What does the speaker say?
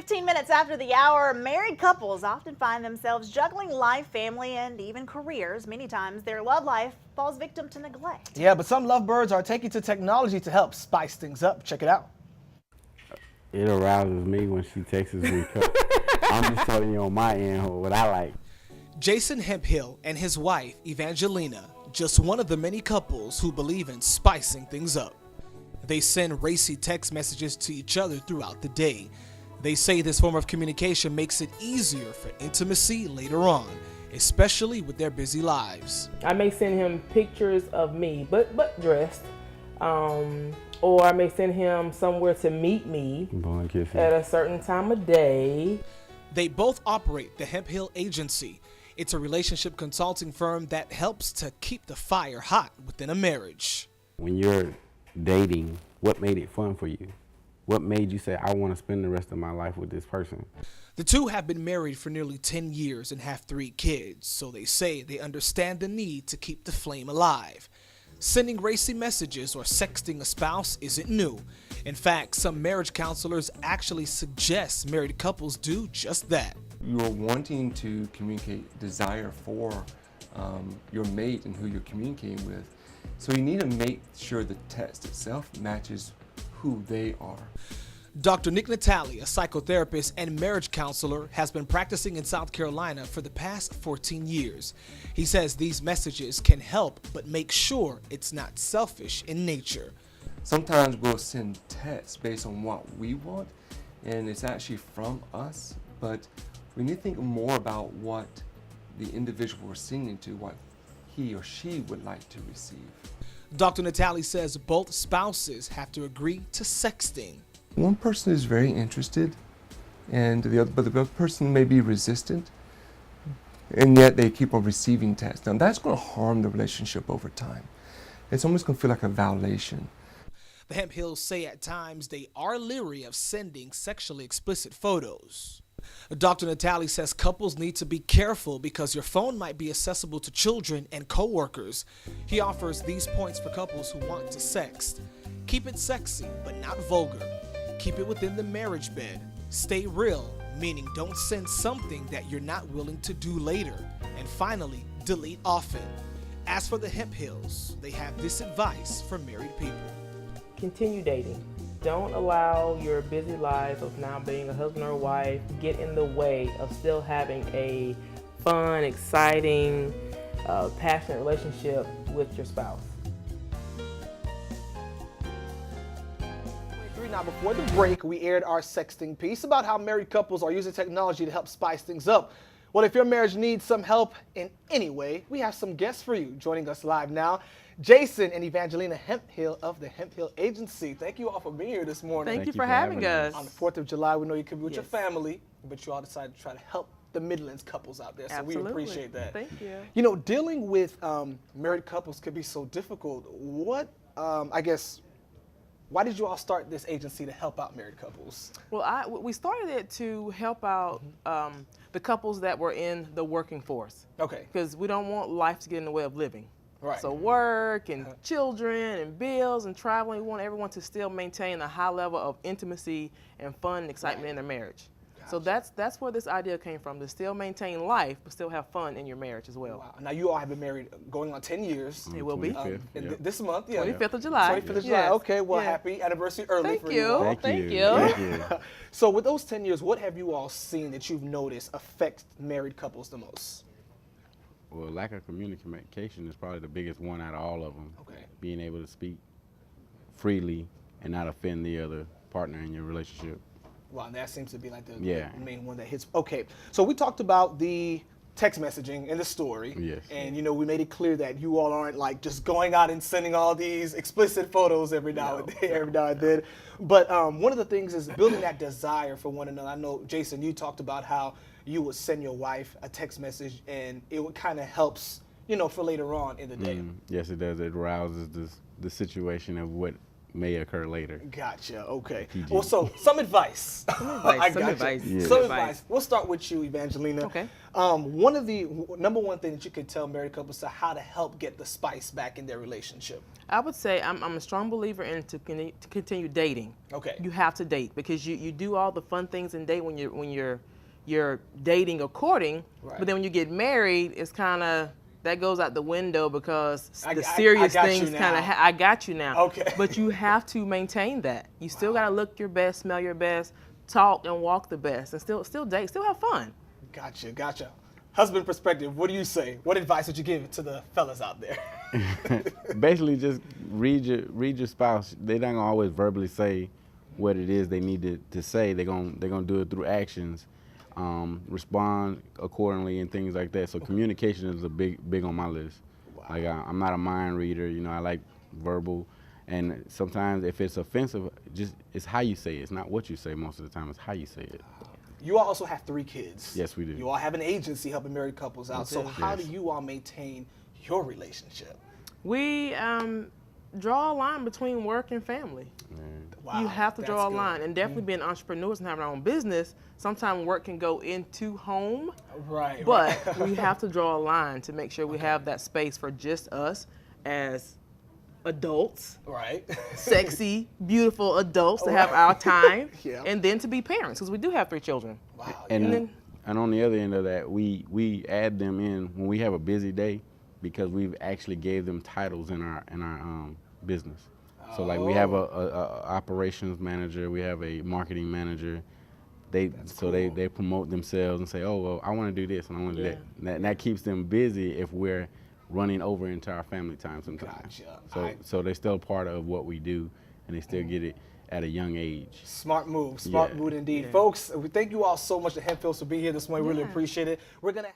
15 minutes after the hour, married couples often find themselves juggling life, family, and even careers. Many times their love life falls victim to neglect. Yeah, but some lovebirds are taking to technology to help spice things up. Check it out. It arouses me when she texts me. I'm just telling you on my end what I like. Jason Hemphill and his wife, Evangelina, just one of the many couples who believe in spicing things up. They send racy text messages to each other throughout the day. They say this form of communication makes it easier for intimacy later on, especially with their busy lives. I may send him pictures of me, but dressed. Or I may send him somewhere to meet me at a certain time of day. They both operate the Hemphill Agency. It's a relationship consulting firm that helps to keep the fire hot within a marriage. When you're dating, what made it fun for you? What made you say, I want to spend the rest of my life with this person? The two have been married for nearly 10 years and have 3 kids, so they say they understand the need to keep the flame alive. Sending racy messages or sexting a spouse isn't new. In fact, some marriage counselors actually suggest married couples do just that. You're wanting to communicate desire for your mate and who you're communicating with. So you need to make sure the text itself matches who they are. Dr. Nick Natali, a psychotherapist and marriage counselor, has been practicing in South Carolina for the past 14 years. He says these messages can help, but make sure it's not selfish in nature. Sometimes we'll send texts based on what we want, and it's actually from us, but we need to think more about what the individual we're sending to, what he or she would like to receive. Dr. Natali says both spouses have to agree to sexting. One person is very interested, but the other person may be resistant, and yet they keep on receiving texts. Now that's going to harm the relationship over time. It's almost going to feel like a violation. The Hemphills say at times they are leery of sending sexually explicit photos. Dr. Natali says couples need to be careful because your phone might be accessible to children and coworkers. He offers these points for couples who want to sext. Keep it sexy, but not vulgar. Keep it within the marriage bed. Stay real, meaning don't send something that you're not willing to do later. And finally, delete often. As for the Hemphills, they have this advice for married people. Continue dating. Don't allow your busy life of now being a husband or a wife get in the way of still having a fun, exciting, passionate relationship with your spouse. Now, before the break, we aired our sexting piece about how married couples are using technology to help spice things up. Well, if your marriage needs some help in any way, we have some guests for you. Joining us live now, Jason and Evangelina Hemphill of the Hemphill Agency. Thank you all for being here this morning. Thank you for having us. On the 4th of July, we know you could be with your family, but you all decided to try to help the Midlands couples out there, so Absolutely. we appreciate that. Thank you. You know, dealing with married couples could be so difficult. Why did you all start this agency to help out married couples? Well, we started it to help out the couples that were in the working force. Okay. Because we don't want life to get in the way of living. Right. So work and children and bills and traveling, we want everyone to still maintain a high level of intimacy and fun and excitement in their marriage. So that's where this idea came from, to still maintain life but still have fun in your marriage as well. Wow. Now you all have been married going on 10 years. It will be. This month, yeah. 25th of July. 25th of July. Yes. Okay, well, Yeah. happy anniversary early Thank for you. you all. Thank you. Thank you. So with those 10 years, what have you all seen that you've noticed affect married couples the most? Well, lack of communication is probably the biggest one out of all of them. Okay. Being able to speak freely and not offend the other partner in your relationship. Wow, that seems to be like the main one that hits. Okay, so we talked about the text messaging in the story. Yes. And, you know, we made it clear that you all aren't like just going out and sending all these explicit photos every now and then. But one of the things is building that desire for one another. I know, Jason, you talked about how you would send your wife a text message and it would kind of helps, you know, for later on in the day. Yes, it does. It rouses the situation of what may occur later. Gotcha. Okay. PG. Well, so some advice. advice, I some gotcha. advice, Yeah. Some advice. We'll start with you, Evangelina. Okay. One of the number one thing that you could tell married couples to how to help get the spice back in their relationship. I would say I'm a strong believer in to continue dating. Okay. You have to date because you do all the fun things in date when you're dating or courting, Right. but then when you get married, it's kind of that goes out the window because I the serious got you things kind now. of I got you now. Okay. But you have to maintain that. You still got to look your best, smell your best, talk and walk the best, and still date, still have fun. Gotcha. Husband perspective, what do you say? What advice would you give to the fellas out there? Basically, just read your spouse. They're not gonna always verbally say what it is they need to say. They're gonna do it through actions, respond accordingly, and things like that. So communication is a big on my list. Wow. Like I'm not a mind reader. You know, I like verbal, and sometimes if it's offensive, just it's how you say it. It's not what you say most of the time. It's how you say it. You all also have 3 kids. Yes, we do. You all have an agency helping married couples out. So how do Yes. you all maintain your relationship? We draw a line between work and family. Wow, You have to draw that's a good. line, and definitely being entrepreneurs and having our own business, sometimes work can go into home, Right. but right. we have to draw a line to make sure we have that space for just us as adults, Right. sexy, beautiful adults to have Right. our time, Yeah. and then to be parents, because we do have 3 children. Wow. And yeah. and on the other end of that, we add them in when we have a busy day because we've actually gave them titles in our business. So like we have a operations manager, we have a marketing manager. They promote themselves and say, oh well, I want to do this and I want to do that. And that keeps them busy if we're running over into our family time sometimes. Gotcha. So they're still part of what we do and they still get it at a young age. Smart move Yeah. indeed. Folks, we thank you all so much to Hempfields for being here this morning. Really appreciate it. We're going to